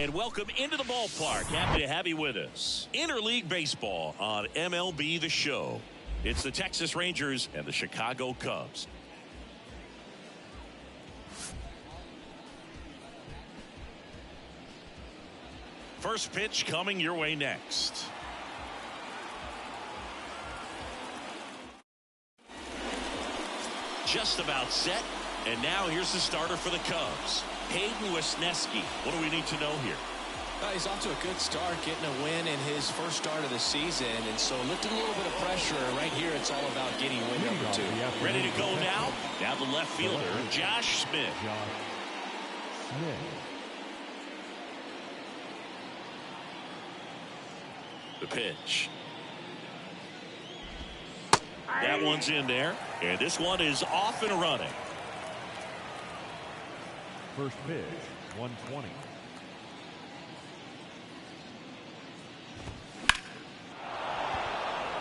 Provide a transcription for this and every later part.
And welcome into the ballpark. Happy to have you with us. Interleague baseball on MLB The Show. It's the Texas Rangers and the Chicago Cubs. First pitch coming your way next. Just about set. And now here's the starter for the Cubs, Hayden Wesneski. What do we need to know here? He's off to a good start, getting a win in his first start of the season, and so lifted a little bit of pressure. Right here, it's all about getting win number 2. Ready to go now? Down the left fielder, Josh Smith. The pitch. That one's in there, and this one is off and running. First pitch, 120.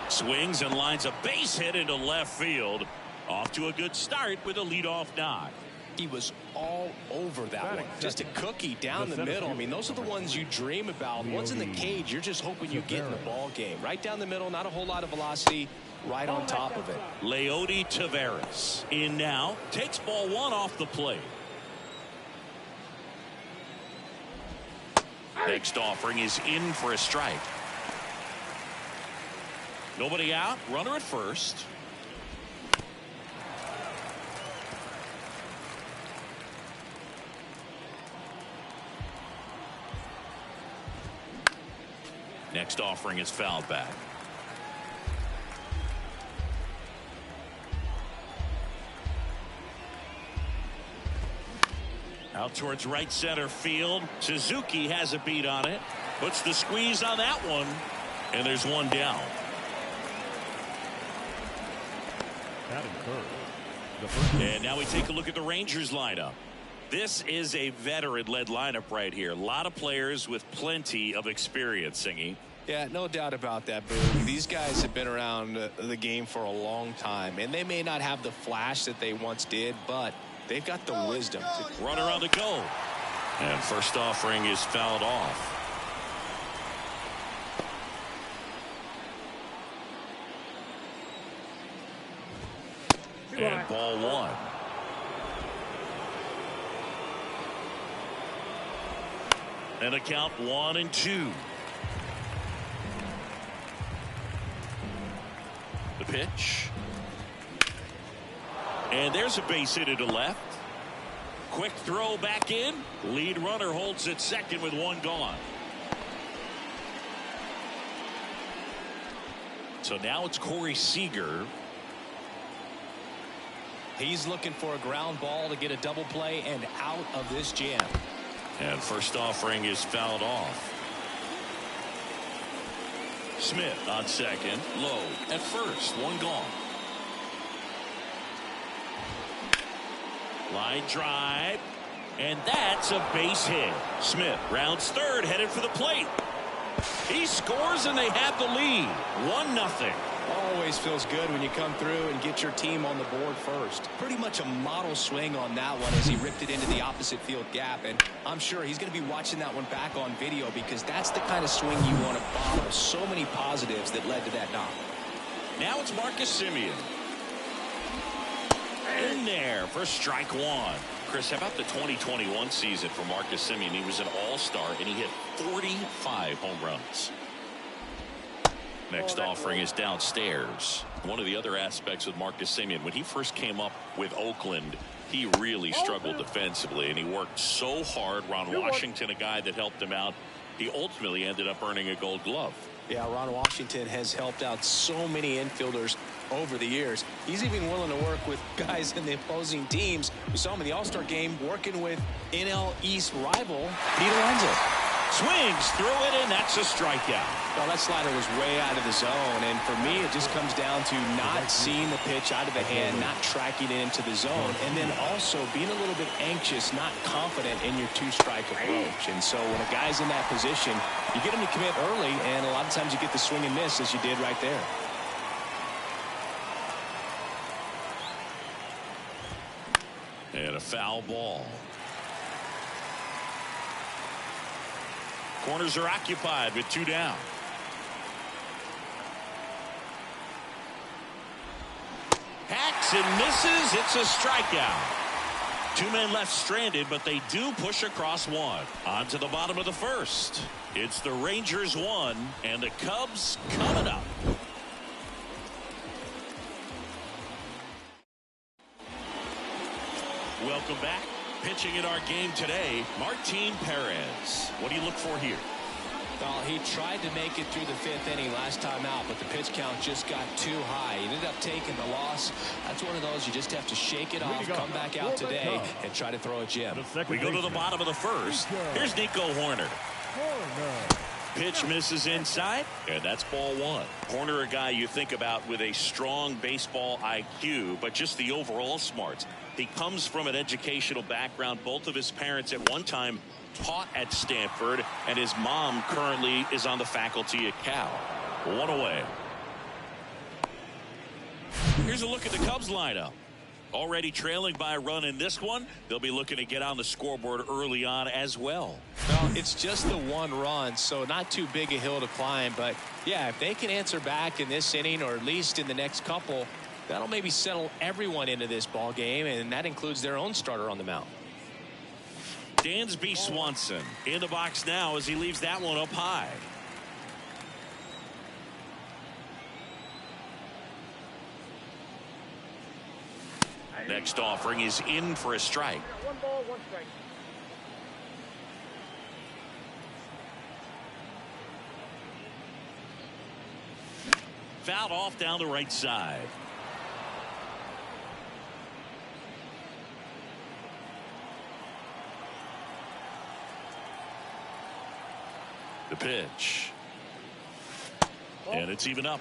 Swings and lines a base hit into left field. Off to a good start with a leadoff knock. He was all over that one. Just a cookie down the middle. I mean, those are the ones you dream about. Ones in the cage, you're just hoping you get in the ball game. Right down the middle, not a whole lot of velocity. Right on top of it. Leody Taveras in now. Takes ball 1 off the plate. Next offering is in for a strike. Nobody out. Runner at first. Next offering is fouled back. Out towards right center field. Suzuki has a beat on it. Puts the squeeze on that one. And there's one down. And now we take a look at the Rangers lineup. This is a veteran-led lineup right here. A lot of players with plenty of experience, Singy. Yeah, no doubt about that, Boo. These guys have been around the game for a long time, and they may not have the flash that they once did, but they've got the wisdom. Runner on the go. And first offering is fouled off. And ball 1. And a count 1-2. The pitch. And there's a base hit to left. Quick throw back in. Lead runner holds at second with 1 gone. So now it's Corey Seager. He's looking for a ground ball to get a double play and out of this jam. And first offering is fouled off. Smith on second. Low at first. 1 gone. Line drive. And that's a base hit. Smith rounds third, headed for the plate. He scores and they have the lead. 1-0. Always feels good when you come through and get your team on the board first. Pretty much a model swing on that one as he ripped it into the opposite field gap. And I'm sure he's going to be watching that one back on video because that's the kind of swing you want to bottle. So many positives that led to that knock. Now it's Marcus Semien. In there for strike 1. Chris, how about the 2021 season for Marcus Semien? He was an all-star and he hit 45 home runs. Next offering is downstairs. One of the other aspects with Marcus Semien, when he first came up with Oakland, he really struggled defensively, and he worked so hard. Ron Washington, a guy that helped him out, he ultimately ended up earning a Gold Glove. Yeah, Ron Washington has helped out so many infielders over the years. He's even willing to work with guys in the opposing teams. We saw him in the All-Star game working with NL East rival Pete Alonso. Swings through it, and that's a strikeout. Well, that slider was way out of the zone, and for me, it just comes down to not seeing the pitch out of the hand, not tracking it into the zone, and then also being a little bit anxious, not confident in your 2-strike approach. And so when a guy's in that position, you get him to commit early, and a lot of times you get the swing and miss as you did right there. And a foul ball. Corners are occupied with 2 down. Hacks and misses. It's a strikeout. 2 men left stranded, but they do push across 1. On to the bottom of the first. It's the Rangers 1 and the Cubs coming up. Welcome back. Pitching in our game today, Martin Perez. What do you look for here? Well, he tried to make it through the 5th inning last time out, but the pitch count just got too high. He ended up taking the loss. That's one of those you just have to shake it off, come back out today, and try to throw a gem. We go to the bottom of the first. Here's Nico Horner. Pitch misses inside, and that's ball 1. Horner, a guy you think about with a strong baseball IQ, but just the overall smarts. He comes from an educational background. Both of his parents at one time taught at Stanford, and his mom currently is on the faculty at Cal. 1 away. Here's a look at the Cubs lineup. Already trailing by a run in this one. They'll be looking to get on the scoreboard early on as well. Well, it's just the 1 run, so not too big a hill to climb. But, yeah, if they can answer back in this inning or at least in the next couple, that'll maybe settle everyone into this ball game, and that includes their own starter on the mound. Dansby Swanson in the box now as he leaves that one up high. Next offering is in for a strike. 1 ball, 1 strike. Fouled off down the right side. The pitch. And it's even up.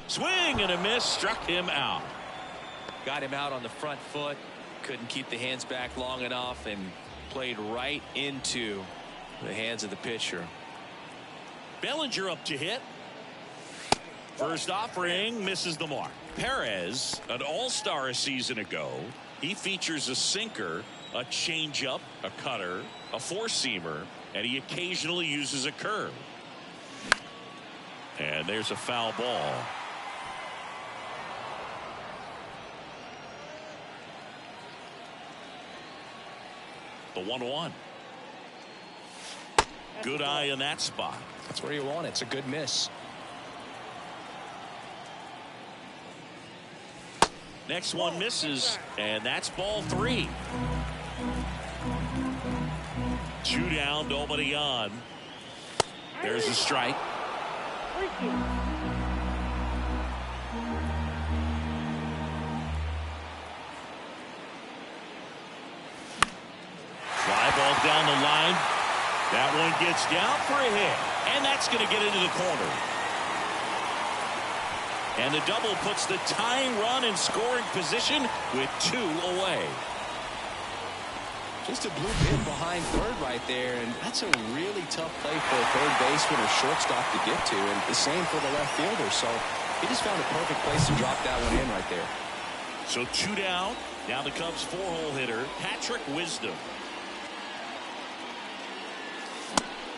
Swing and a miss, struck him out. Got him out on the front foot. Couldn't keep the hands back long enough and played right into the hands of the pitcher. Bellinger up to hit. First offering misses the mark. Perez, an all-star a season ago. He features a sinker, a changeup, a cutter, a four-seamer, and he occasionally uses a curve. And there's a foul ball. The 1-1. Good eye in that spot. That's where you want it. It's a good miss. Next one misses, and that's ball 3. 2 down, nobody on. There's a strike. Fly ball down the line. That one gets down for a hit, and that's going to get into the corner. And the double puts the tying run in scoring position with 2 away. Just a blue pin behind third right there, and that's a really tough play for a third baseman or shortstop to get to, and the same for the left fielder. So he just found a perfect place to drop that one in right there. So 2 down. Now the Cubs 4-hole hitter, Patrick Wisdom.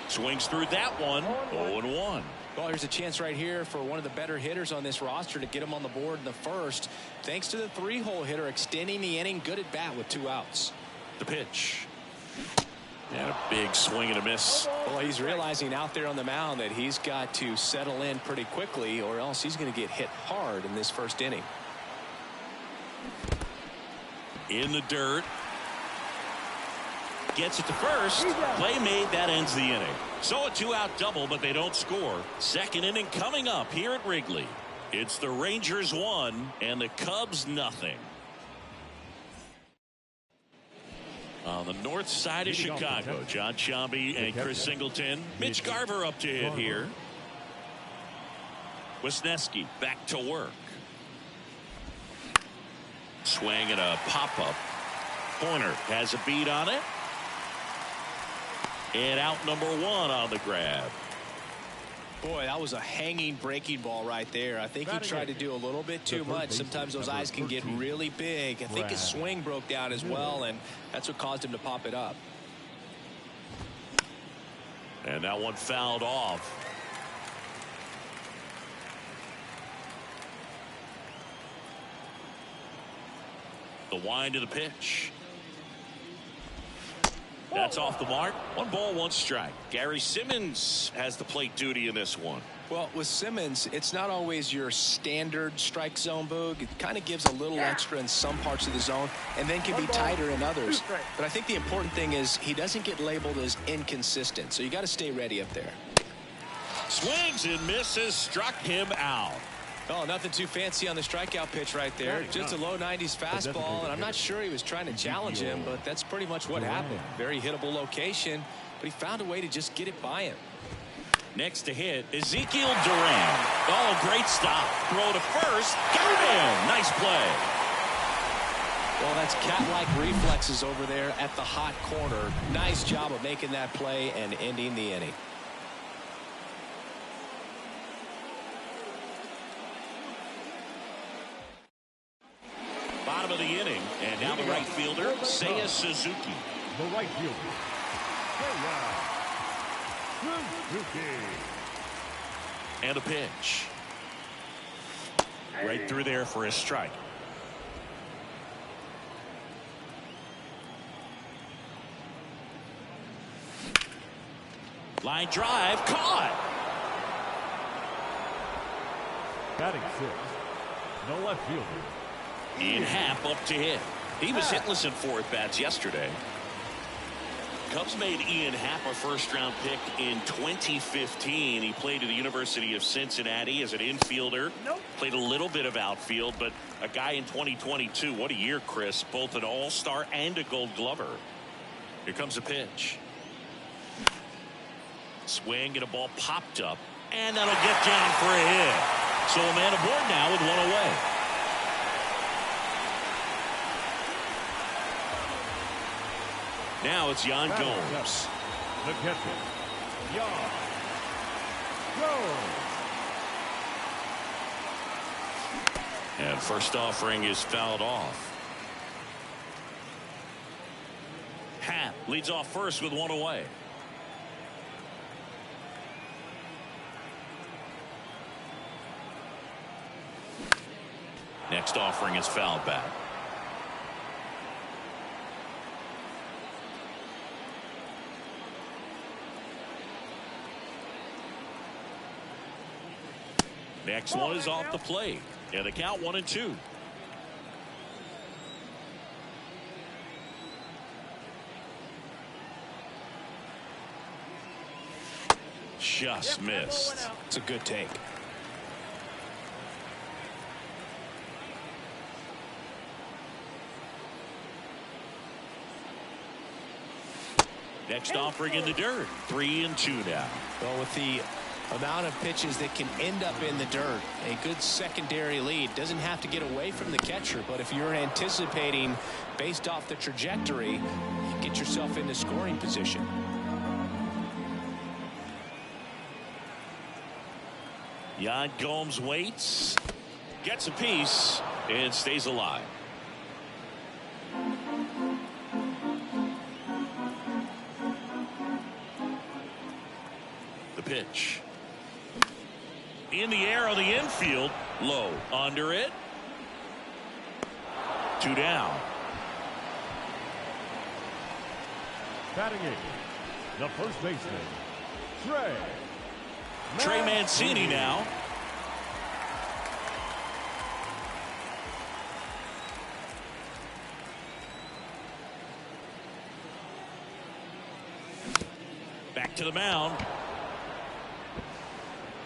Swings through that one. 0-1. Well, here's a chance right here for one of the better hitters on this roster to get him on the board in the first. Thanks to the 3-hole hitter extending the inning. Good at bat with 2 outs. The pitch. And a big swing and a miss. Well, he's realizing out there on the mound that he's got to settle in pretty quickly, or else he's going to get hit hard in this first inning. In the dirt. Gets it to first. Play made. That ends the inning. So a 2-out double, but they don't score. Second inning coming up here at Wrigley. It's the Rangers 1 and the Cubs nothing. On the north side of Chicago, John Sciambi and Chris Singleton. Mitch Garver up to hit here. Wisniewski back to work. Swing and a pop-up. Horner has a beat on it. And out number 1 on the grab. Boy, that was a hanging breaking ball right there. I think he tried to do a little bit too much. Sometimes those eyes can get really big. I think his swing broke down as well, and that's what caused him to pop it up. And that one fouled off. The wind of the pitch. That's off the mark. 1 ball, 1 strike. Gary Simmons has the plate duty in this one. Well, with Simmons, it's not always your standard strike zone, Boog. It kind of gives a little extra in some parts of the zone and then can be tighter in others. But I think the important thing is he doesn't get labeled as inconsistent. So you got to stay ready up there. Swings and misses, struck him out. Oh, nothing too fancy on the strikeout pitch right there. Just a low 90s fastball, and I'm not sure he was trying to challenge him, but that's pretty much what happened. Very hittable location, but he found a way to just get it by him. Next to hit, Ezekiel Duran. Oh, great stop. Throw to first. Got him. Nice play. Well, that's cat-like reflexes over there at the hot corner. Nice job of making that play and ending the inning. Bottom of the inning, and now the right fielder, Seiya Suzuki. The right fielder, Seiya Suzuki. And a pitch. Right through there for a strike. Line drive, caught. Batting 6th, the left fielder, Ian Happ up to hit. He was hitless in 4 at-bats yesterday. Cubs made Ian Happ a first-round pick in 2015. He played at the University of Cincinnati as an infielder. Played a little bit of outfield, but a guy in 2022. What a year, Chris. Both an all-star and a gold glover. Here comes a pitch. Swing and a ball popped up, and that'll get down for a hit. So a man aboard now with 1 away. Now it's Yan Gomes. the catcher, Yan Gomes. And first offering is fouled off. Happ leads off first with 1 away. Next offering is fouled back. Next one is off the plate. And the count 1-2. Just missed. It's a good take. Next offering in the dirt. 3-2 now. Well, with the amount of pitches that can end up in the dirt, a good secondary lead. Doesn't have to get away from the catcher, but if you're anticipating based off the trajectory, you get yourself into scoring position. Yan Gomes waits, gets a piece, and stays alive. The pitch. In the air on the infield. Low. Under it. 2 down. Batting 8, the first baseman, Trey Mancini now. Back to the mound.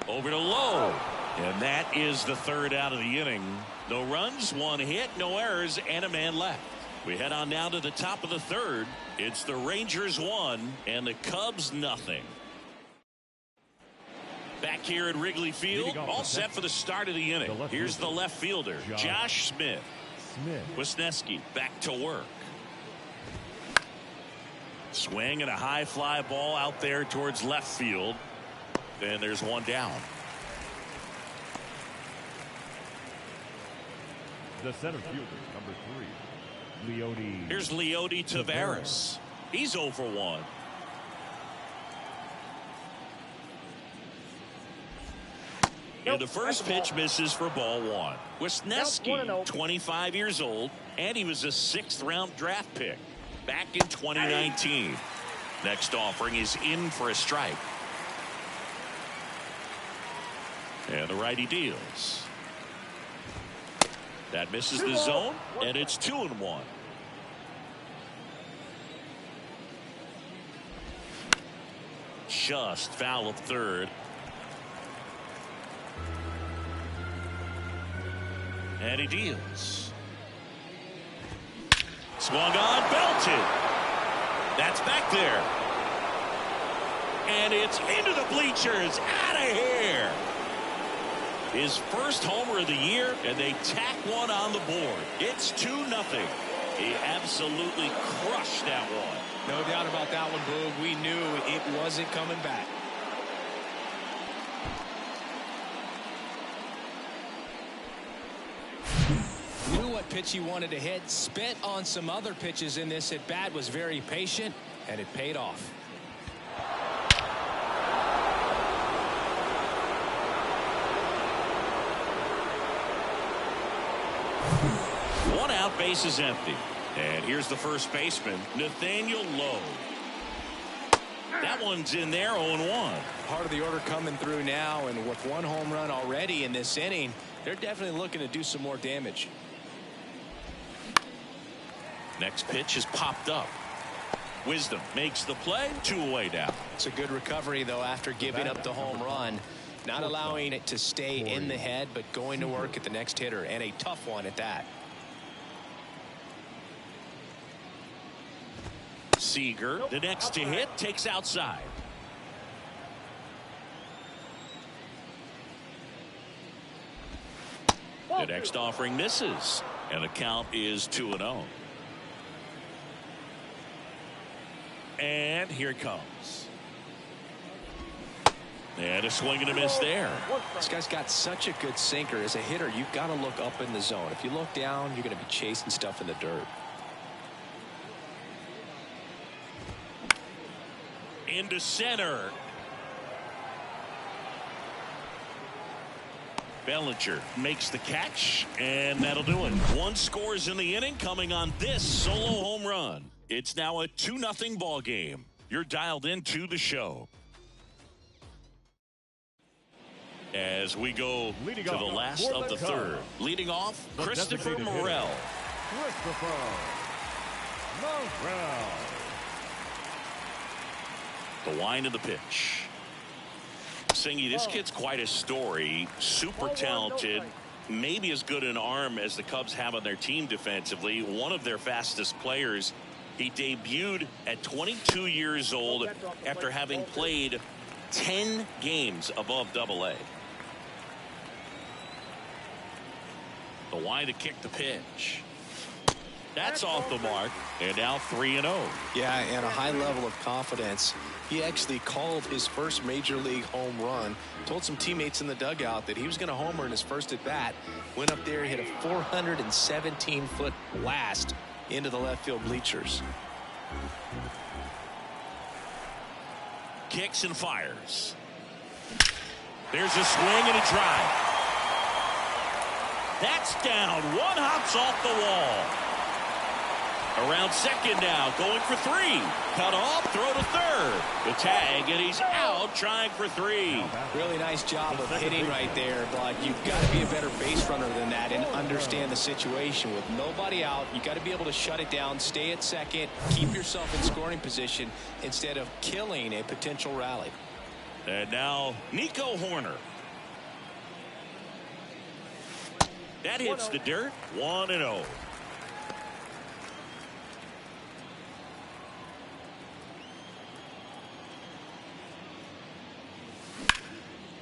Over to Lowe. And that is the 3rd out of the inning. No runs, 1 hit, no errors, and a man left. We head on now to the top of the 3rd. It's the Rangers 1 and the Cubs nothing. Back here at Wrigley Field, all set for the start of the inning. Here's the left fielder, Josh Smith. Wisniewski back to work. Swing and a high fly ball out there towards left field. And there's one down. The center fielder, number 3, Leody. Here's Leody Taveras. He's 0 for 1. And the first pitch misses for ball 1. Wisniewski, 25 years old, and he was a 6th-round draft pick back in 2019. Next offering is in for a strike. And the righty deals. That misses the zone, and it's 2-1. Just foul of third. And he deals. Swung on, belted. That's back there. And it's into the bleachers. Out of here. His first homer of the year, and they tack one on the board. It's 2-0. He absolutely crushed that one. No doubt about that one, Boog. We knew it wasn't coming back. Knew what pitch he wanted to hit. Spent on some other pitches in this at bat. Was very patient, and it paid off. One out, base is empty. And here's the first baseman, Nathaniel Lowe. That one's in there, 0-1. Part of the order coming through now, and with 1 home run already in this inning, they're definitely looking to do some more damage. Next pitch is popped up. Wisdom makes the play, 2 away now. It's a good recovery, though, after giving up the home run. Not allowing it to stay in the head, but going to work at the next hitter, and a tough one at that. Seager, the next to hit, takes outside. The next offering misses, and the count is 2-0. And here it comes. And a swing and a miss there. This guy's got such a good sinker. As a hitter, you've got to look up in the zone. If you look down, you're going to be chasing stuff in the dirt. Into center. Bellinger makes the catch, and that'll do it. 1 scores in the inning, coming on this solo home run. It's now a 2-0 ball game. You're dialed into the show. As we go to the last of the third. Leading off, Christopher Morel. The wind of the pitch. Singy, this kid's quite a story. Super talented. Maybe as good an arm as the Cubs have on their team defensively. One of their fastest players. He debuted at 22 years old after having played 10 games above Double-A. The wind to kick the pitch. That's off the mark, and now 3-0. Yeah, and a high level of confidence. He actually called his first major league home run. Told some teammates in the dugout that he was going to homer in his first at bat. Went up there, hit a 417-foot blast into the left field bleachers. Kicks and fires. There's a swing and a drive. That's down. One hops off the wall. Around second now, going for 3. Cut off, throw to third. The tag, and he's out trying for 3. Really nice job of hitting right there, but you've got to be a better base runner than that and understand the situation. With nobody out, you've got to be able to shut it down, stay at second, keep yourself in scoring position instead of killing a potential rally. And now, Nico Horner. That hits the dirt, 1-0.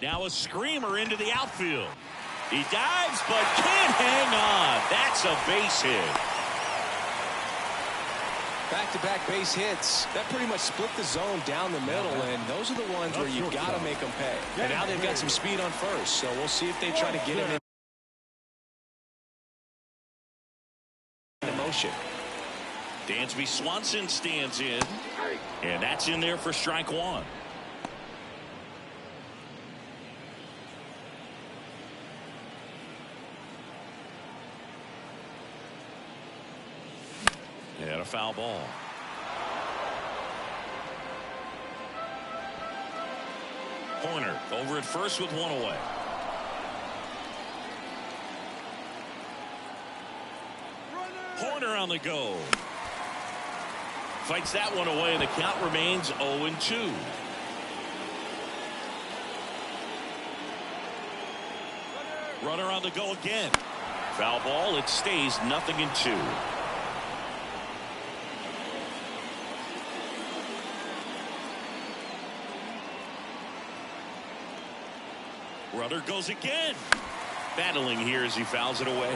Now a screamer into the outfield. He dives but can't hang on. That's a base hit. Back-to-back base hits. That pretty much split the zone down the middle, and those are the ones where you got to make them pay. And now they've got some speed on first, so we'll see if they try to get him in motion. Dansby Swanson stands in, and that's in there for strike one. And a foul ball. Horner over at first with one away. Horner on the go. Fights that one away, and the count remains 0-2. Runner on the go again. Foul ball. It stays 0-2. Runner goes again. Battling here as he fouls it away.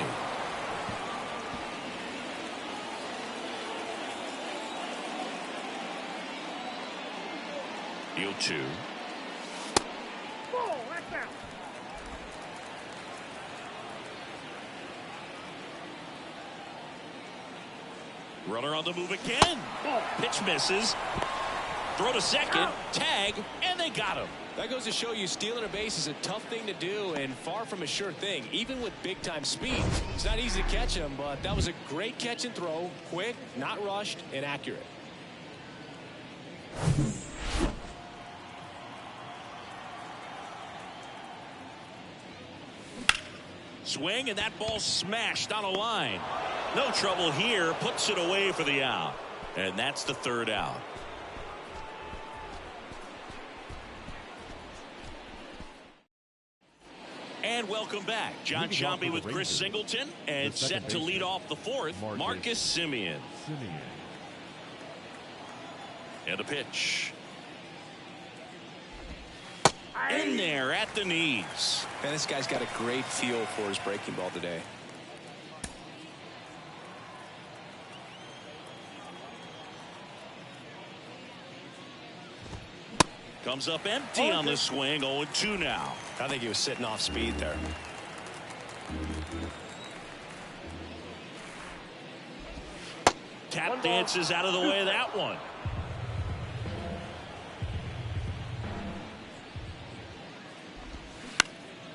Deal 2. Runner on the move again. Pitch misses. Throw to second. Tag. And they got him. That goes to show you stealing a base is a tough thing to do and far from a sure thing, even with big-time speed. It's not easy to catch him, but that was a great catch and throw. Quick, not rushed, and accurate. Swing, and that ball smashed on a line. No trouble here. Puts it away for the out. And that's the third out. And welcome back. John Sciambi with Chris Singleton, and set to lead off the fourth, Marcus Semien. And a pitch. In there at the knees. Man, this guy's got a great feel for his breaking ball today. Comes up empty on the swing. 0-2 now. I think he was sitting off speed there. Tap dances out of the way of that one.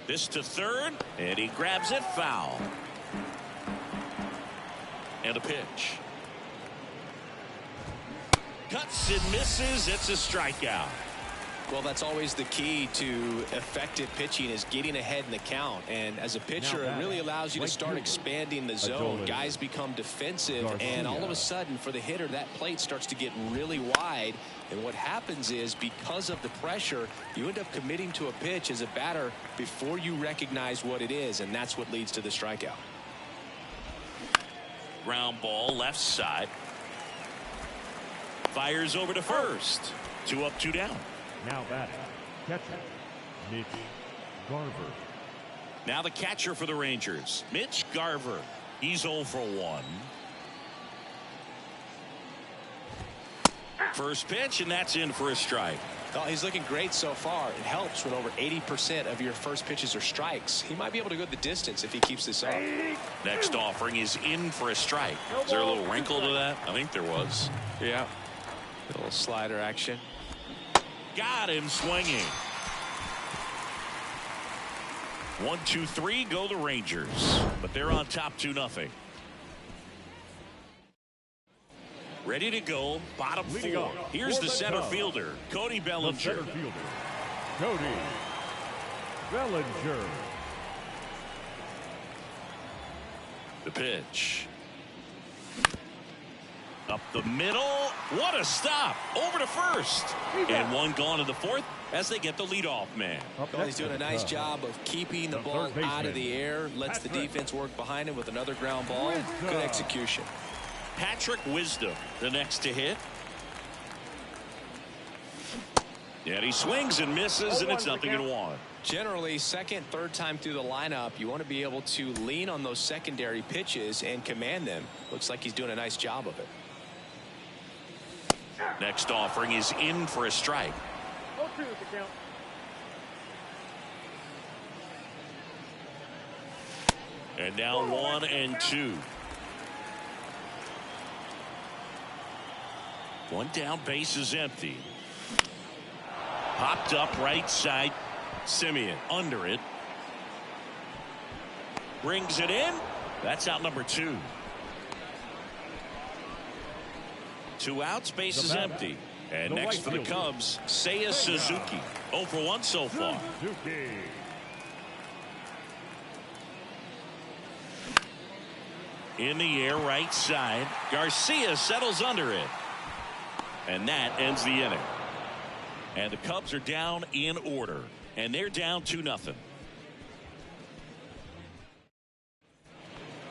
This to third, and he grabs it foul. And a pitch. Cuts and misses. It's a strikeout. Well, that's always the key to effective pitching, is getting ahead in the count. And as a pitcher, it really allows you to start expanding the zone. Guys become defensive, and all of a sudden, for the hitter, that plate starts to get really wide. And what happens is, because of the pressure, you end up committing to a pitch as a batter before you recognize what it is, and that's what leads to the strikeout. Ground ball left side. Fires over to first. 2 up, 2 down. Now batting, catcher, Mitch Garver. Now the catcher for the Rangers, Mitch Garver. He's 0 for 1. First pitch, and that's in for a strike. Oh, he's looking great so far. It helps when over 80% of your first pitches are strikes. He might be able to go the distance if he keeps this up. Next offering is in for a strike. Is there a little wrinkle to that? I think there was. Yeah. A little slider action. Got him swinging. 1, 2, 3 go the Rangers, but they're on top 2-0. Ready to go, bottom 4. Here's the center fielder, Cody Bellinger. Center fielder, Cody Bellinger. The pitch. Up the middle. What a stop. Over to first. And one gone in the fourth as they get the leadoff man. Well, he's doing a nice job of keeping the ball out of the air. Lets the defense work behind him with another ground ball. Good execution. Patrick Wisdom, the next to hit. And he swings and misses, and it's 0-1. Generally, second, third time through the lineup, you want to be able to lean on those secondary pitches and command them. Looks like he's doing a nice job of it. Next offering is in for a strike. And now 1-2. One down, base is empty. Popped up right side. Semien under it. Brings it in. That's out number 2. 2 outs, base is empty. And next for the Cubs, Seiya Suzuki. 0 for 1 so far. In the air, right side. Garcia settles under it. And that ends the inning. And the Cubs are down in order. And they're down 2-0.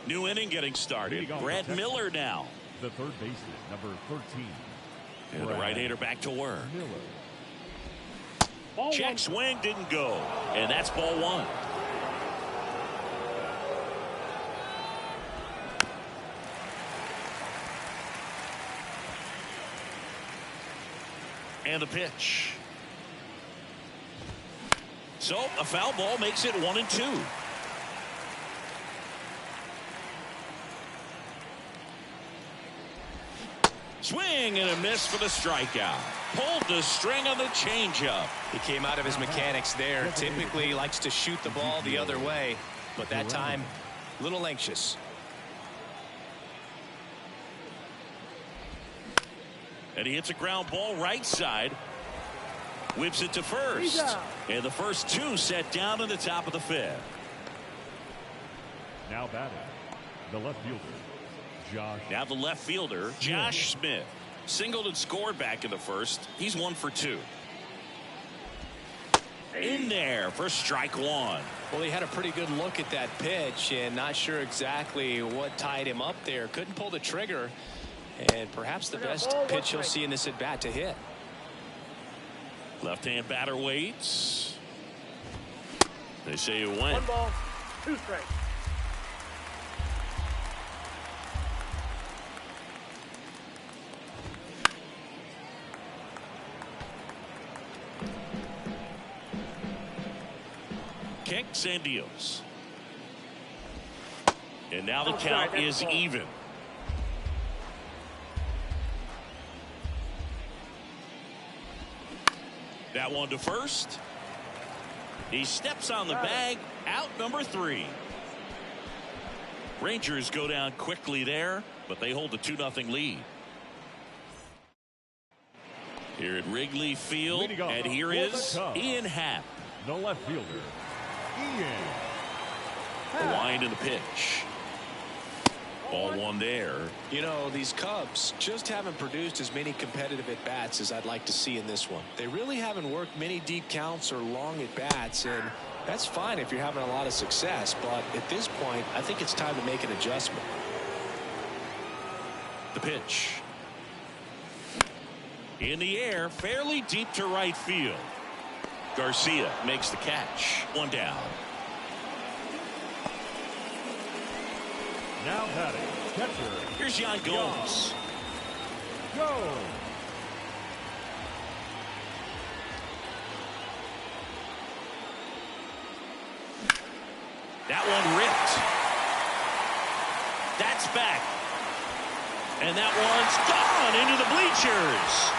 New inning getting started. Brad Miller now. The third baseman, number 13. And the right-hander back to work. Check swing didn't go. And that's ball 1. And the pitch. So a foul ball makes it 1-2. Swing and a miss for the strikeout. Pulled the string on the changeup. He came out of his mechanics there. Typically likes to shoot the ball the other way, but that time a little anxious. And he hits a ground ball right side. Whips it to first. And the first 2 set down in the top of the 5th. Now batting, the left fielder, Josh. Now the left fielder, Josh Smith. Singled and scored back in the first. He's 1 for 2. In there for strike 1. Well, he had a pretty good look at that pitch and not sure exactly what tied him up there. Couldn't pull the trigger. And perhaps the best pitch he'll see in this at bat to hit. Left-hand batter waits. They say it went. 1 ball, 2 strikes. Kicks and deals. And now the count is even. That one to first. He steps on the bag. Out number 3. Rangers go down quickly there, but they hold the 2-0 lead. Here at Wrigley Field, and here is Ian Happ. The left fielder, Ian. The wind and the pitch. Ball 1 there. You know, these Cubs just haven't produced as many competitive at-bats as I'd like to see in this one. They really haven't worked many deep counts or long at-bats, and that's fine if you're having a lot of success, but at this point, I think it's time to make an adjustment. The pitch. In the air, fairly deep to right field. Garcia makes the catch. 1 down. Now batting, catcher. Here's Yan Gomes. Go. That one ripped. That's back. And that one's gone into the bleachers.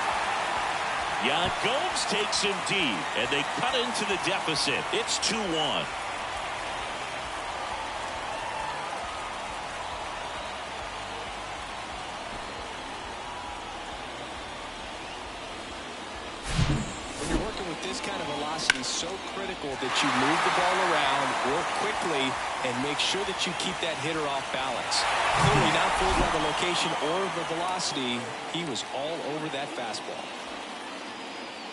Yan Gomes takes him deep, and they cut into the deficit. It's 2-1. This kind of velocity is so critical that you move the ball around, work quickly, and make sure that you keep that hitter off balance. Clearly not fooled by the location or the velocity. He was all over that fastball.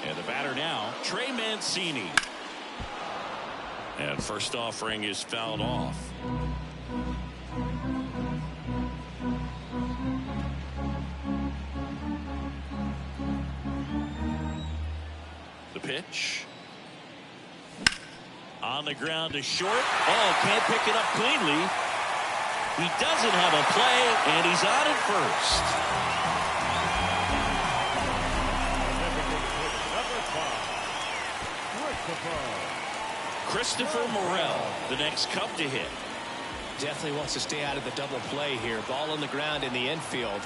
And the batter now, Trey Mancini. And first offering is fouled off. Pitch on the ground to short. Oh, can't pick it up cleanly. He doesn't have a play, and he's on at first. Christopher Morel, the next Cub to hit. Definitely wants to stay out of the double play here. Ball on the ground in the infield.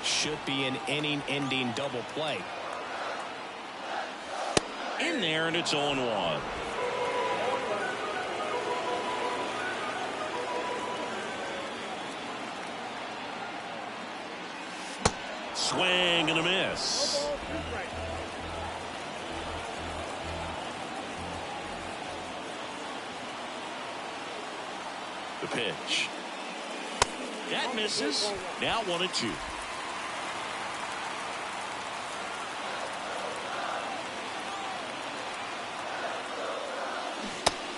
Should be an inning-ending double play. In there, and it's 0-1. Swing and a miss. The pitch. That misses. Now 1-2.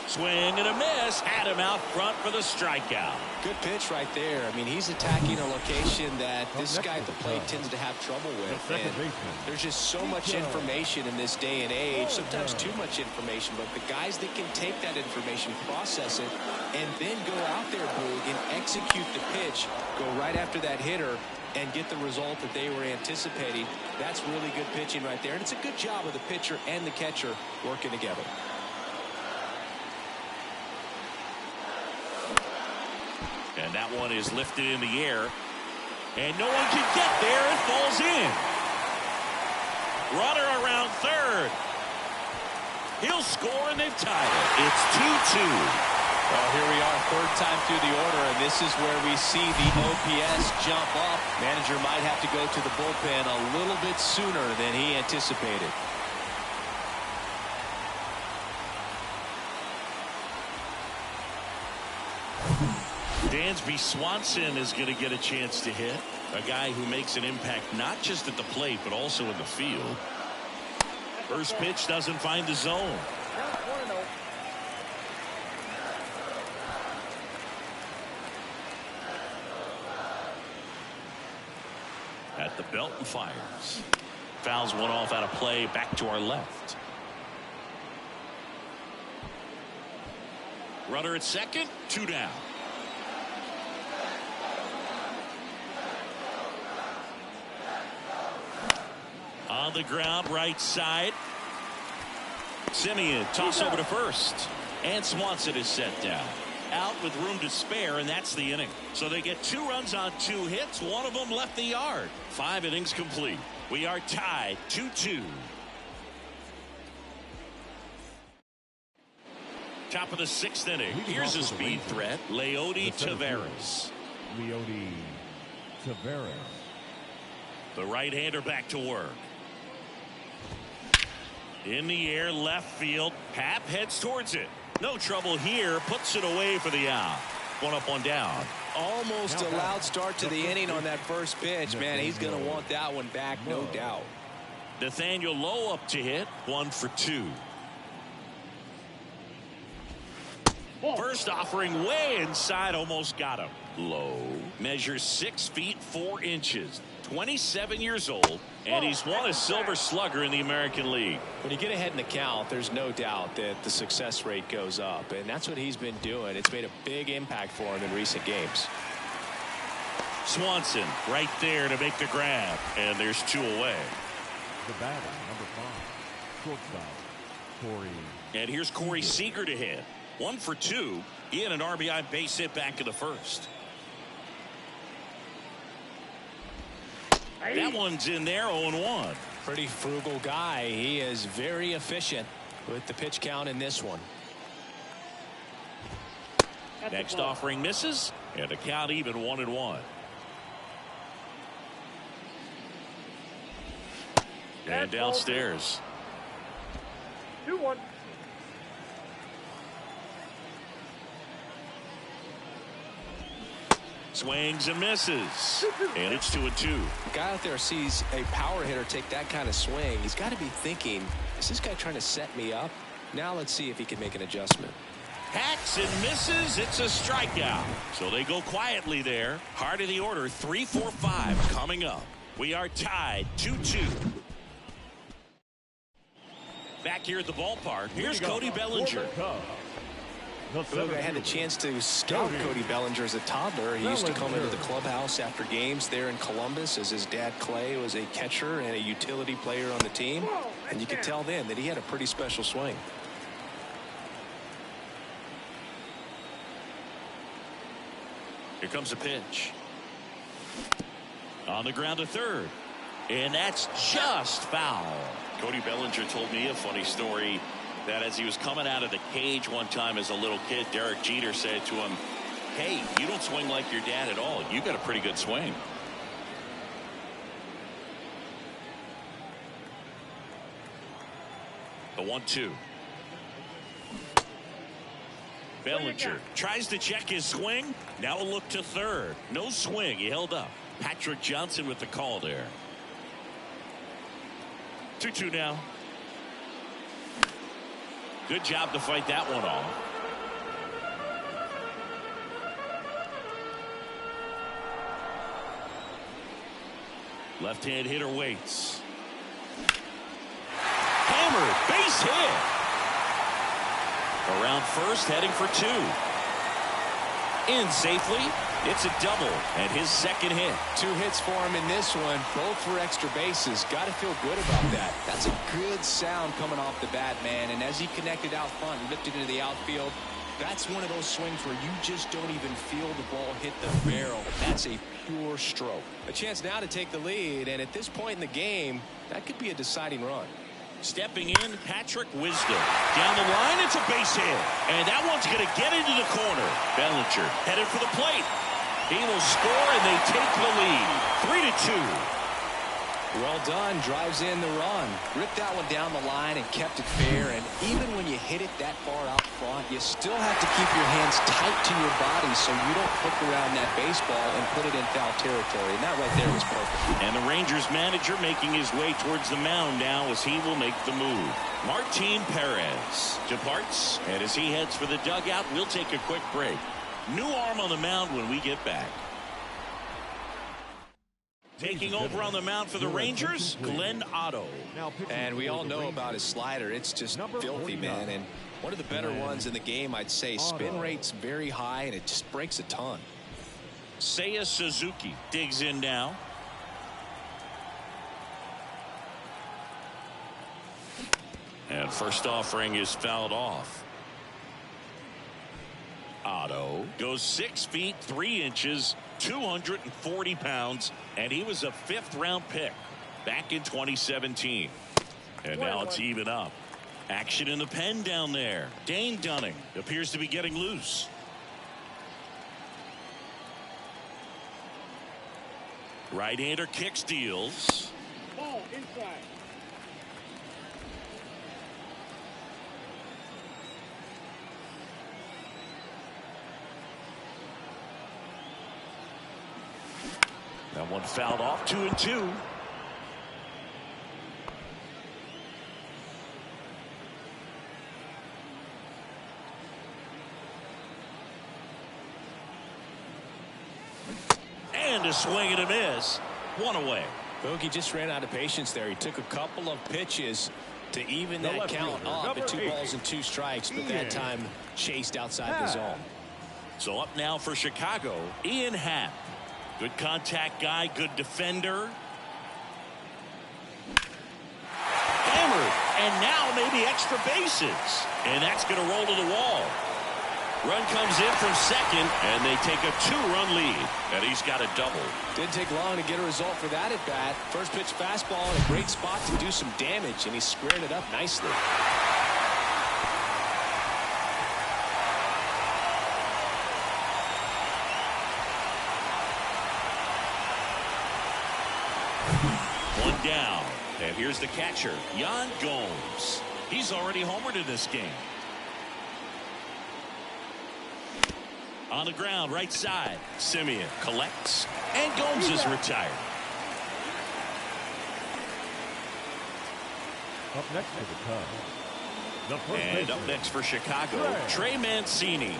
Swing and a miss. Had him out front for the strikeout. Good pitch right there. I mean, he's attacking a location that this guy at the plate tends to have trouble with. And there's just so much information in this day and age, sometimes too much information, but the guys that can take that information, process it, and then go out there, Boog, and execute the pitch, go right after that hitter, and get the result that they were anticipating. That's really good pitching right there. And it's a good job of the pitcher and the catcher working together. And that one is lifted in the air. And no one can get there. It falls in. Runner around third. He'll score, and they've tied it. It's 2-2. Well, here we are, third time through the order, and this is where we see the OPS jump up. Manager might have to go to the bullpen a little bit sooner than he anticipated. Dansby Swanson is going to get a chance to hit. A guy who makes an impact not just at the plate, but also in the field. First pitch doesn't find the zone. At the belt and fires. Fouls one off out of play, back to our left. Runner at second, 2 down. On the ground, right side. Simeon, toss over to first. And Swanson is set down. Out with room to spare, and that's the inning. So they get 2 runs on 2 hits. One of them left the yard. 5 innings complete. We are tied 2-2. Top of the 6th inning. Here's a speed threat. Leody Taveras. Leody Taveras. The right-hander back to work. In the air, left field. Happ heads towards it. No trouble here. Puts it away for the out. 1 up, 1 down. Almost a loud start to the inning on that first pitch. Man, he's going to want that one back, no doubt. Nathaniel Lowe up to hit. 1 for 2. First offering way inside, almost got him. Lowe measures 6 feet 4 inches. 27 years old, and he's won a Silver Slugger in the American League. When you get ahead in the count, there's no doubt that the success rate goes up, and that's what he's been doing. It's made a big impact for him in recent games. Swanson right there to make the grab, and there's 2 away. The batter, number 5, shortstop, Corey. And here's Corey Seager to hit. 1 for 2. He had an RBI base hit back in the first. That one's in there, 0-1. Pretty frugal guy. He is very efficient with the pitch count in this one. Next offering misses, and the count even 1-1. And downstairs. 2-1. Swings and misses, and it's 2-2. The guy out there sees a power hitter take that kind of swing. He's got to be thinking, is this guy trying to set me up? Now let's see if he can make an adjustment. Hacks and misses. It's a strikeout. So they go quietly there. Heart of the order, 3, 4, 5 coming up. We are tied 2-2. Back here at the ballpark, here's Cody Bellinger. Look, I had the chance to scout Cody Bellinger as a toddler. He used to come into the clubhouse after games there in Columbus, as his dad Clay was a catcher and a utility player on the team. And you could tell then that he had a pretty special swing. Here comes a pitch. On the ground to third. And that's just foul. Cody Bellinger told me a funny story that as he was coming out of the cage one time as a little kid, Derek Jeter said to him, "Hey, you don't swing like your dad at all. You got a pretty good swing." The 1-2. Bellinger tries to check his swing. Now a look to third. No swing. He held up. Patrick Johnson with the call there. 2-2 now. Good job to fight that one off. Left-hand hitter waits. Hammered, base hit. Around first, heading for two. In safely. It's a double and his second hit. 2 hits for him in this one, both for extra bases. Got to feel good about that. That's a good sound coming off the bat, man. And as he connected out front and lifted into the outfield, that's one of those swings where you just don't even feel the ball hit the barrel. That's a pure stroke. A chance now to take the lead, and at this point in the game, that could be a deciding run. Stepping in, Patrick Wisdom. Down the line, it's a base hit. And that one's going to get into the corner. Bellinger headed for the plate. He will score, and they take the lead. 3-2. Well done. Drives in the run. Ripped that one down the line and kept it fair. And even when you hit it that far out front, you still have to keep your hands tight to your body so you don't hook around that baseball and put it in foul territory. And that right there was perfect. And the Rangers manager making his way towards the mound now as he will make the move. Martin Perez departs, and as he heads for the dugout, we'll take a quick break. New arm on the mound when we get back. Taking over on the mound for the Rangers, Glenn Otto. And we all know about his slider. It's just filthy, man. And one of the better ones in the game, I'd say. Spin rate's very high, and it just breaks a ton. Seiya Suzuki digs in now. And first offering is fouled off. Otto goes 6 feet 3 inches, 240 pounds, and he was a 5th-round pick back in 2017. And now it's even up. Action in the pen down there. Dane Dunning appears to be getting loose. Right-hander kick steals. Ball inside. That one fouled off. 2-2. And a swing and a miss. One away. Bogey just ran out of patience there. He took a couple of pitches to even that count off at 2 balls and 2 strikes, but that time chased outside the zone. So up now for Chicago, Ian Happ. Good contact guy, good defender. Hammered, and now maybe extra bases. And that's going to roll to the wall. Run comes in from second, and they take a 2-run lead. And he's got a double. Didn't take long to get a result for that at bat. First pitch fastball in a great spot to do some damage, and he squared it up nicely. One down, and here's the catcher, Yan Gomes. He's already homered in this game. On the ground, right side. Simeon collects, and Gomes is retired. Up next for the Cubs. And up next for Chicago, Trey Mancini.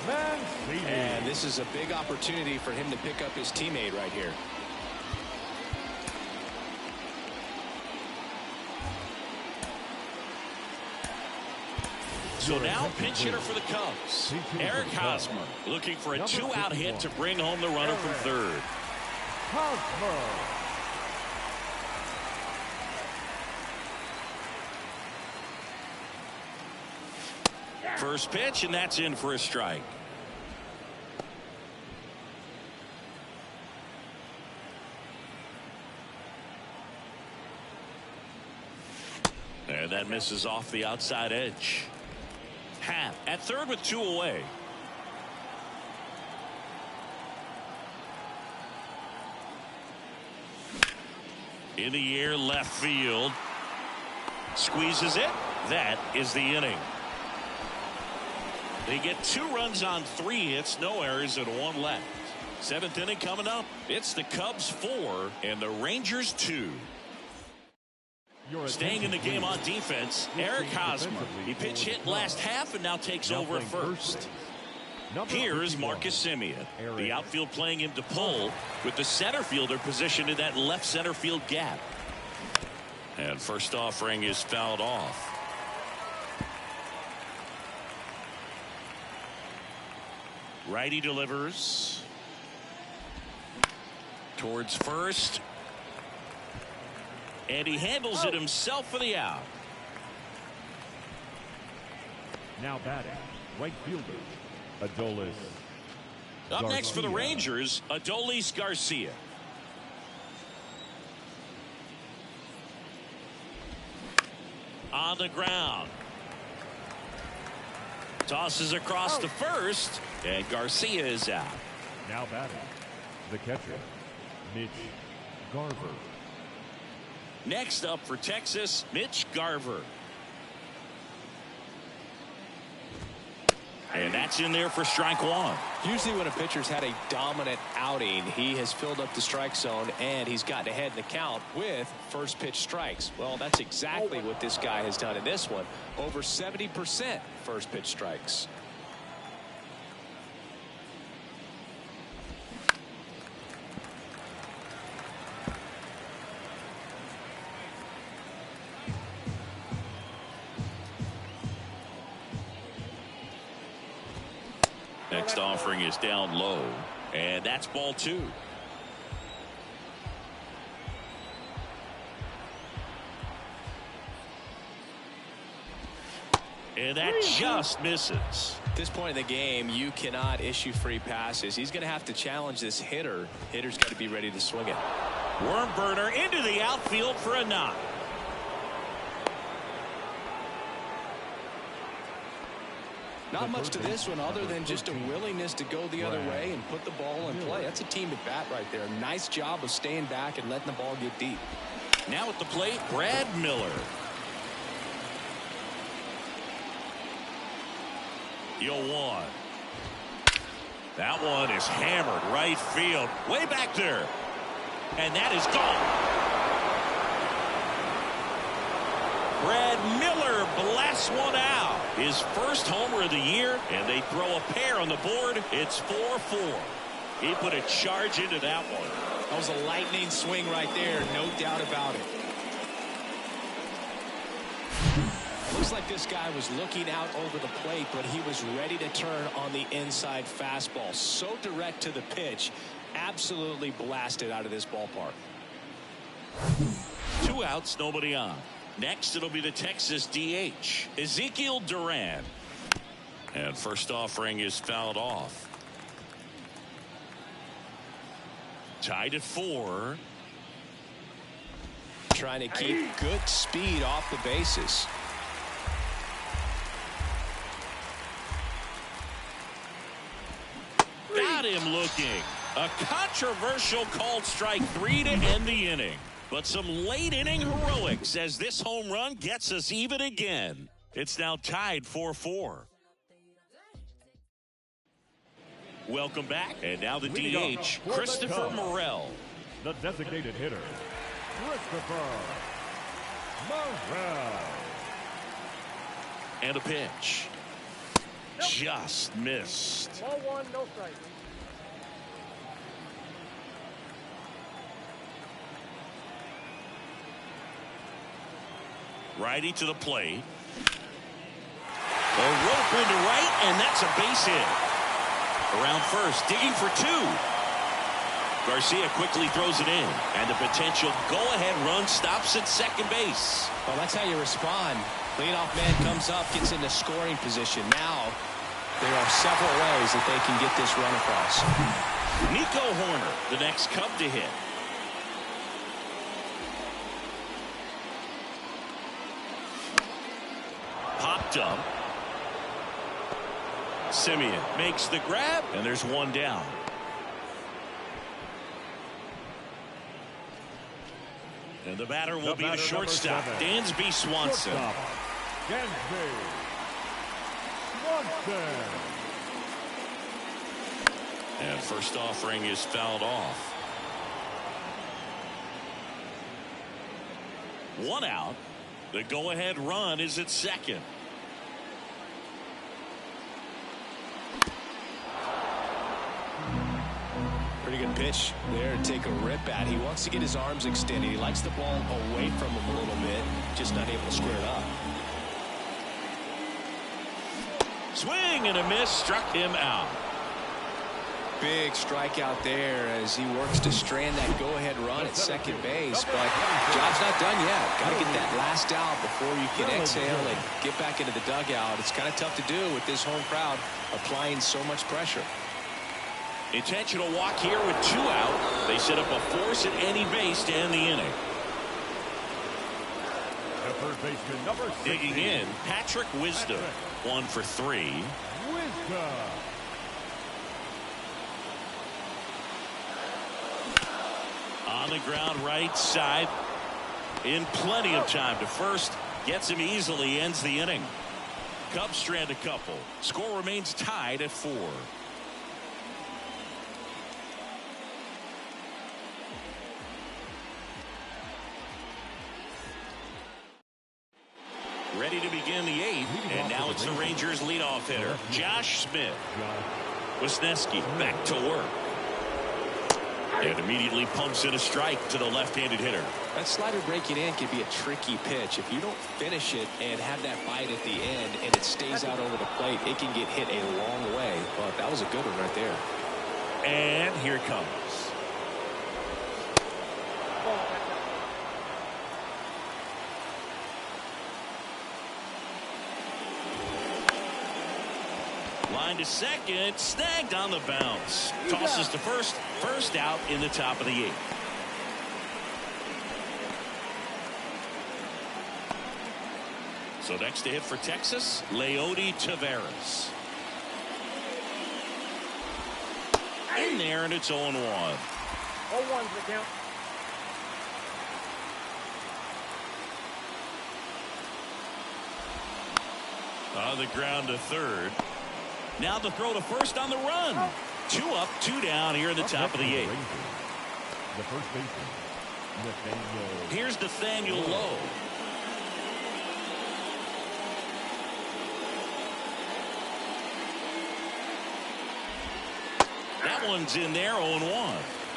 And this is a big opportunity for him to pick up his teammate right here. So now pinch hitter for the Cubs, Eric Hosmer, looking for a 2-out hit to bring home the runner from third. First pitch, and that's in for a strike. And that misses off the outside edge. Happ at third with 2 away. In the air, left field. Squeezes it. That is the inning. They get 2 runs on 3 hits, no errors, and 1 left. 7th inning coming up. It's the Cubs 4 and the Rangers 2. Staying in the game on defense, Eric Hosmer. He pitch hit last half and now takes over at first. Here's Marcus Semien. The outfield playing him to pull with the center fielder positioned in that left center field gap. And first offering is fouled off. Righty delivers towards first. And he handles it himself for the out. Now batting, right fielder, Adolis. Up next for the Rangers, Adolis Garcia. On the ground. Tosses across to first, and Garcia is out. Now batting, the catcher, Mitch Garver. Next up for Texas, Mitch Garver. And that's in there for strike 1. Usually when a pitcher's had a dominant outing, he has filled up the strike zone and he's gotten ahead in the count with first pitch strikes. Well, that's exactly what this guy has done in this one. Over 70% first pitch strikes. Next offering is down low, and that's ball 2. And that just misses. At this point in the game, you cannot issue free passes. He's going to have to challenge this hitter. Hitter's got to be ready to swing it. Worm burner into the outfield for a knock. Not much to this one other than just a willingness to go the other way and put the ball in play. That's a team at bat right there. Nice job of staying back and letting the ball get deep. Now at the plate, Brad Miller. 0-1. That one is hammered right field. Way back there. And that is gone. Brad Miller blasts one out. His first homer of the year, and they throw a pair on the board. It's 4-4. He put a charge into that one. That was a lightning swing right there, no doubt about it. Looks like this guy was looking out over the plate, but he was ready to turn on the inside fastball. So direct to the pitch, absolutely blasted out of this ballpark. 2 outs, nobody on. Next, it'll be the Texas DH, Ezekiel Duran. And first offering is fouled off. Tied at 4. Trying to keep good speed off the bases. Got him looking. A controversial called strike 3 to end the inning. But some late inning heroics as this home run gets us even again. It's now tied 4-4. Welcome back. And now the DH, Christopher Morel. The designated hitter, Christopher Morel. And a pitch. Just missed. Ball 1, no strike. Righty to the plate. A rope into right, and that's a base hit. Around first, digging for 2. Garcia quickly throws it in, and the potential go-ahead run stops at second base. Well, that's how you respond. Leadoff man comes up, gets into scoring position. Now, there are several ways that they can get this run across. Nico Horner, the next Cub to hit. picked up. Simeon makes the grab, and there's one down. And the batter will be the shortstop, Dansby Swanson. Dansby Swanson. And first offering is fouled off. One out. The go-ahead run is at second. Pretty good pitch there to take a rip at. He wants to get his arms extended. He likes the ball away from him a little bit, just not able to square it up. Swing and a miss, struck him out. Big strikeout there as he works to strand that go-ahead run at second base, but job's not done yet. Got to get that last out before you can exhale and get back into the dugout. It's kind of tough to do with this home crowd applying so much pressure. Intentional walk here with 2 out. They set up a force at any base to end the inning. The first baseman, number 60. Digging in, Patrick Wisdom, 1 for 3. Wisdom. On the ground right side. In plenty of time to first. Gets him easily, ends the inning. Cubs strand a couple. Score remains tied at 4. Ready to begin the 8th, and now it's the Rangers leadoff hitter, Josh Smith. Wisniewski back to work. And immediately pumps in a strike to the left-handed hitter. That slider breaking in can be a tricky pitch. If you don't finish it and have that bite at the end and it stays out over the plate, it can get hit a long way. But that was a good one right there. And here it comes. Line to second, snagged on the bounce. Tosses to first out in the top of the 8th. So next to hit for Texas, Leody Taveras. In there, and it's 0-1. 0-1's the count. On the ground to third. Now the throw to first on the run. 2 up, 2 down here in the top of the 8th. The first baseman, Nathaniel. Here's Nathaniel Lowe. That one's in there, 0-1.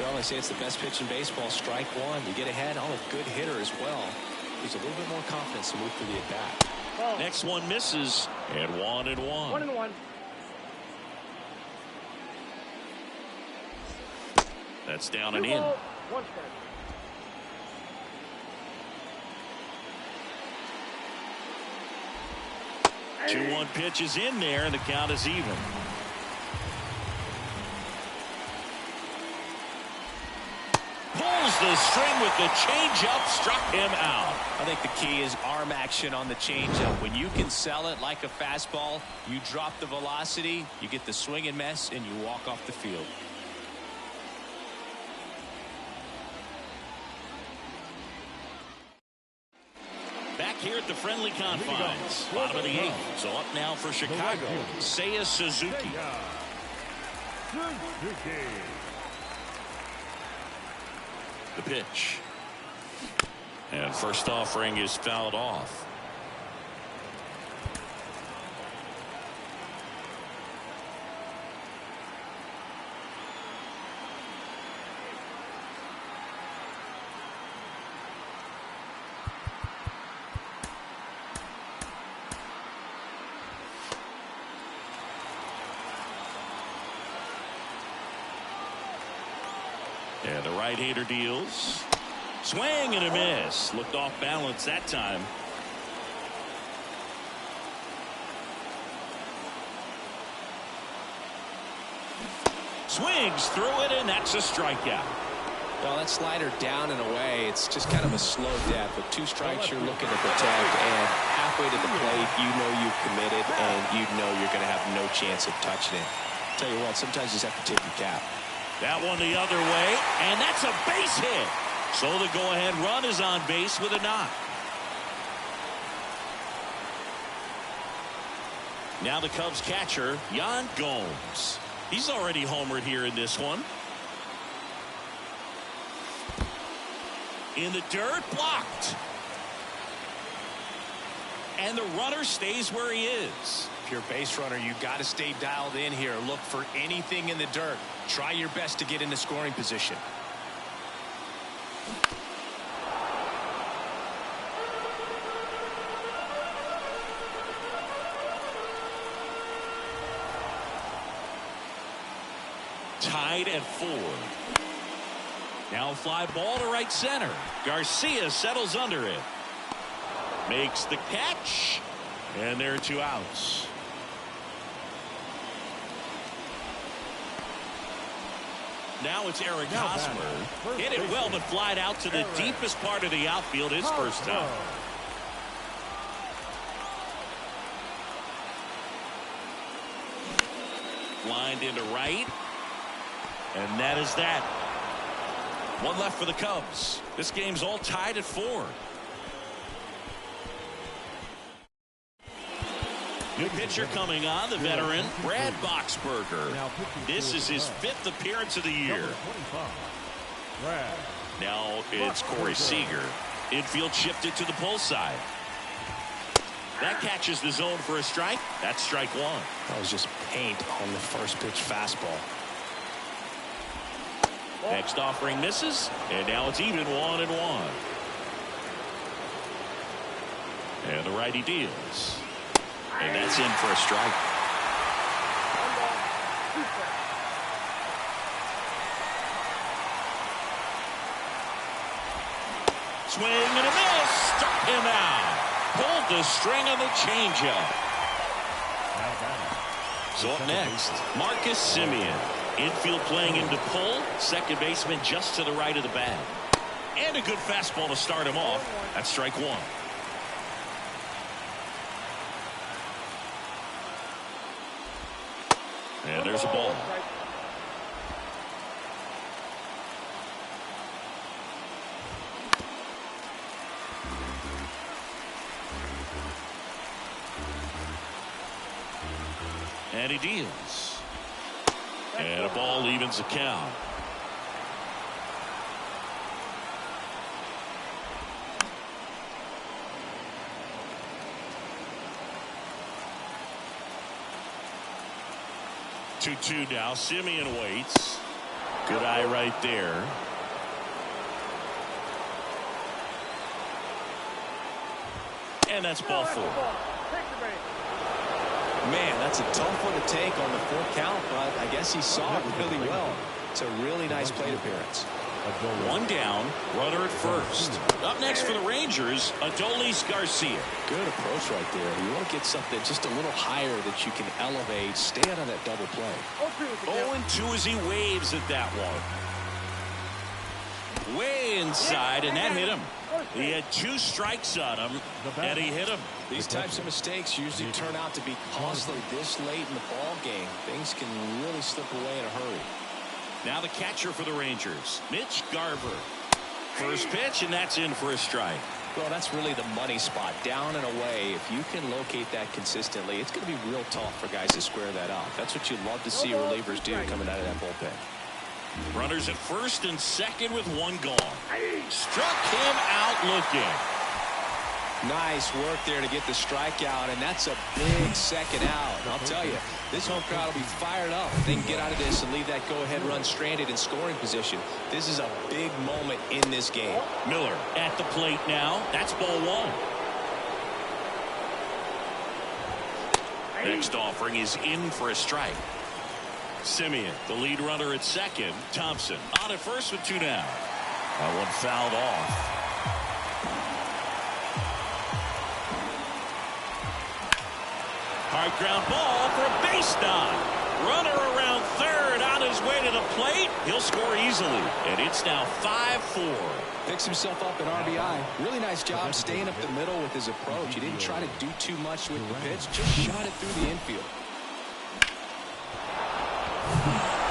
Well, I say it's the best pitch in baseball. Strike one. You get ahead on a good hitter as well. There's a little bit more confidence to move through the at-bat. Next one misses, and 1-1. 1-1. That's down and in. 1 strike. Two 2-1 pitch is in there, and the count is even. Pulls the string with the changeup, struck him out. I think the key is arm action on the changeup. When you can sell it like a fastball, you drop the velocity, you get the swing and miss, and you walk off the field. Back here at the friendly confines, bottom of the 8th. So up now for Chicago, Seiya Suzuki. The pitch. And first offering is fouled off. And the right-hander deals. Swing and a miss. Looked off balance that time. Swings through it, and that's a strikeout. Well, that slider down and away, it's just kind of a slow death. With 2 strikes, you're looking to protect, and half halfway to the plate, you know you've committed, and you know you're going to have no chance of touching it. Tell you what, sometimes you just have to tip your cap. That one the other way, and that's a base hit. So the go-ahead run is on base with a knock. Now the Cubs catcher, Yan Gomes. He's already homered here in this one. In the dirt, blocked. And the runner stays where he is. If you're a base runner, you got to stay dialed in here. Look for anything in the dirt. Try your best to get into scoring position. Tied at 4. Now a fly ball to right center. Garcia settles under it. Makes the catch. And there are 2 outs. Now it's Eric Hosmer. Hit it well, but flied out to the deepest part of the outfield his first time. Lined into right. And that is that. 1 left for the Cubs. This game's all tied at 4. New pitcher coming on, the veteran, Brad Boxberger. This is his 5th appearance of the year. Now it's Corey Seager. Infield shifted to the pull side. That catches the zone for a strike. That's strike 1. That was just paint on the first pitch fastball. Next offering misses, and now it's even 1-1. And the righty deals. And that's in for a strike. Swing and a miss. Struck him out. Pulled the string on the changeup. So up next, Marcus Semien. Infield playing him to pull. Second baseman just to the right of the bag. And a good fastball to start him off. That's strike 1. And there's a ball. And he deals. And a ball evens the count. Two now. Semien waits. Good eye right there. And that's ball 4. Man, that's a tough one to take on the 4 count, but I guess he saw it really well. It's a really nice plate appearance. 1 down, runner at first. Up next for the Rangers, Adolis Garcia. Good approach right there. You want to get something just a little higher that you can elevate. Stay out of that double play. 0-2 as he waves at that one. Way inside, and that hit him. He had 2 strikes on him, and he hit him. These types of mistakes usually turn out to be costly this late in the ball game. Things can really slip away in a hurry. Now the catcher for the Rangers, Mitch Garver. First pitch, and that's in for a strike. Well, that's really the money spot, down and away. If you can locate that consistently, it's going to be real tough for guys to square that up. That's what you'd love to see relievers do coming out of that bullpen. Runners at first and second with 1 gone. Struck him out looking. Nice work there to get the strikeout, and that's a big second out. And I'll tell you, this home crowd will be fired up if they can get out of this and leave that go-ahead run stranded in scoring position. This is a big moment in this game. Miller at the plate now. That's ball 1. Next offering is in for a strike. Semien, the lead runner at second. Thompson on at first with 2 down. That one fouled off. Hard ground ball for a base knock. Runner around third on his way to the plate. He'll score easily. And it's now 5-4. Picks himself up an RBI. Really nice job staying up the middle with his approach. He didn't try to do too much with the pitch. Just shot it through the infield.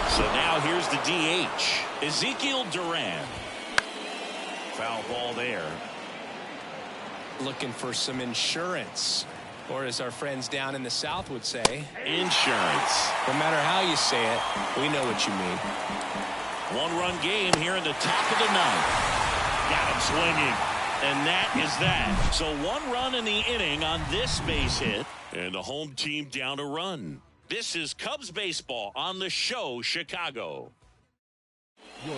So now here's the DH. Ezekiel Duran. Foul ball there. Looking for some insurance. Or as our friends down in the South would say, insurance. No matter how you say it, we know what you mean. One-run game here in the top of the ninth. Got him swinging. And that is that. So 1 run in the inning on this base hit. And the home team down a run. This is Cubs baseball on the show, Chicago.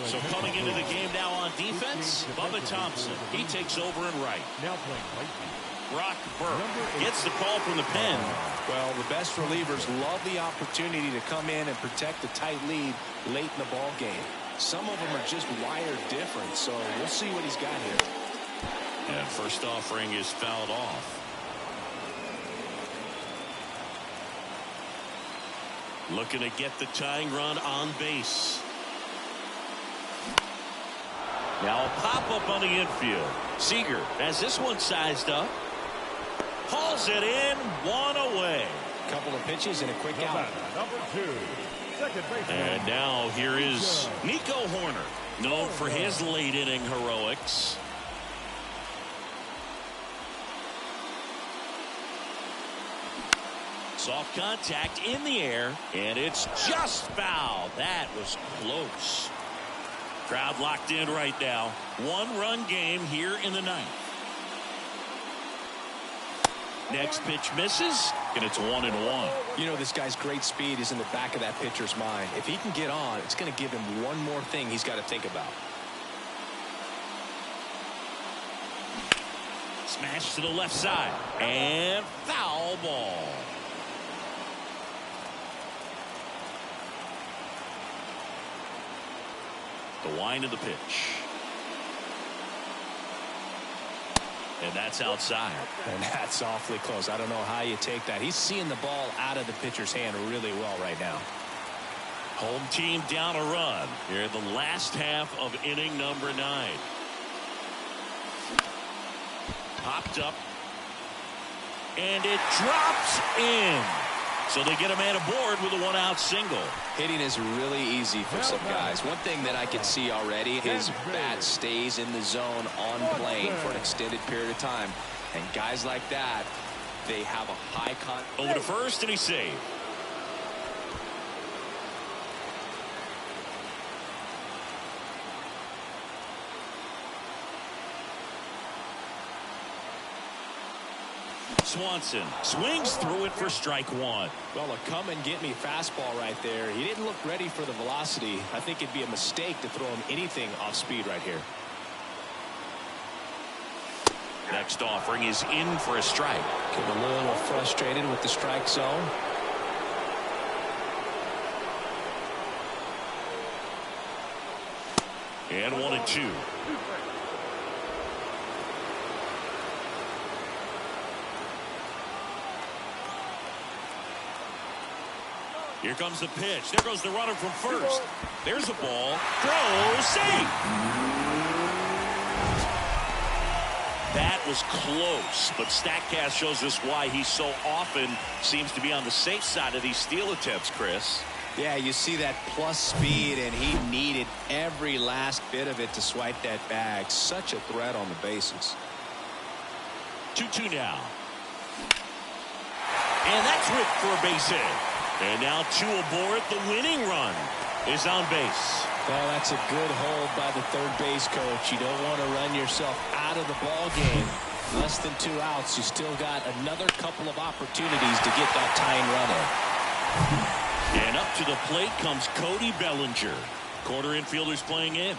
So coming into the game now on defense, Bubba Thompson. He takes over in right. Now playing right field. Brock Burke gets the call from the pen. Well, the best relievers love the opportunity to come in and protect the tight lead late in the ball game. Some of them are just wired different, so we'll see what he's got here. And first offering is fouled off. Looking to get the tying run on base. Now a pop-up on the infield. Seager has this one sized up. Hauls it in, 1 away. Couple of pitches and a quick out. Number 2. Second baseman. And now here is Nico Horner, known for his late inning heroics. Soft contact in the air, and it's just foul. That was close. Crowd locked in right now. 1-run game here in the ninth. Next pitch misses, and it's 1-1. You know, this guy's great speed is in the back of that pitcher's mind. If he can get on, it's going to give him one more thing he's got to think about. Smash to the left side, and foul ball. The wind of the pitch. And that's outside. And that's awfully close. I don't know how you take that. He's seeing the ball out of the pitcher's hand really well right now. Home team down a run here in the last half of inning number 9. Popped up. And it drops in. So they get a man aboard with a 1-out single. Hitting is really easy for some guys. One thing that I can see already, his bat stays in the zone on plane for an extended period of time. And guys like that, they have a high over to first, and he's saved. Swanson swings through it for strike 1. Well, a come and get me fastball right there. He didn't look ready for the velocity. I think it'd be a mistake to throw him anything off speed right here. Next offering is in for a strike. Getting a little frustrated with the strike zone. And 1-2. Here comes the pitch. There goes the runner from first. There's a ball. Throw, safe. That was close, but StatCast shows us why he so often seems to be on the safe side of these steal attempts, Chris. Yeah, you see that plus speed, and he needed every last bit of it to swipe that bag. Such a threat on the bases. 2-2 now. And that's ripped for a base hit. And now 2 aboard. The winning run is on base. Well, that's a good hold by the third base coach. You don't want to run yourself out of the ball game. Less than 2 outs. You still got another couple of opportunities to get that tying run in. And up to the plate comes Cody Bellinger. Quarter infielders playing in.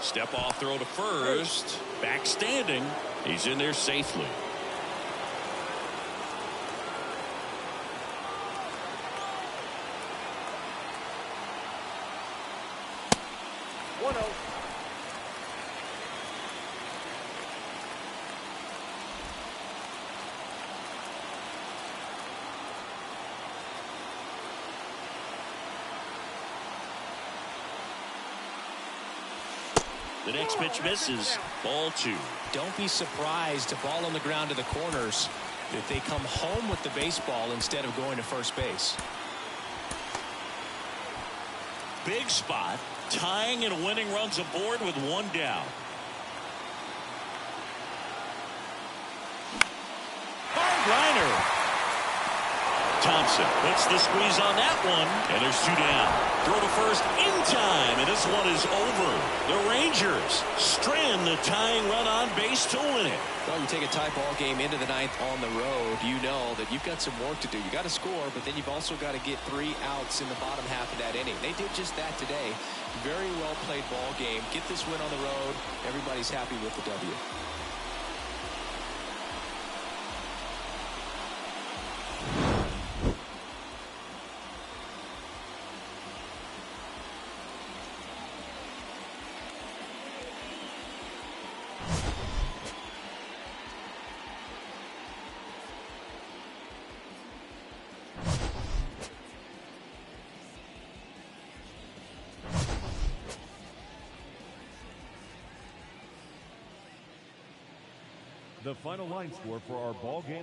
Step off throw to first. Back standing. He's in there safely. The next pitch misses. Ball 2. Don't be surprised, a ball on the ground to the corners, that they come home with the baseball instead of going to first base. Big spot. Tying and winning runs aboard with 1 down. Hard liner. Thompson puts the squeeze on that one, and there's 2 down. Throw to first in time, and this one is over. The Rangers strand the tying run on base to win it. Well, you take a tie ball game into the 9th on the road, you know that you've got some work to do. You got to score, but then you've also got to get 3 outs in the bottom half of that inning. They did just that today. Very well played ball game. Get this win on the road. Everybody's happy with the W. The final line score for our ball game.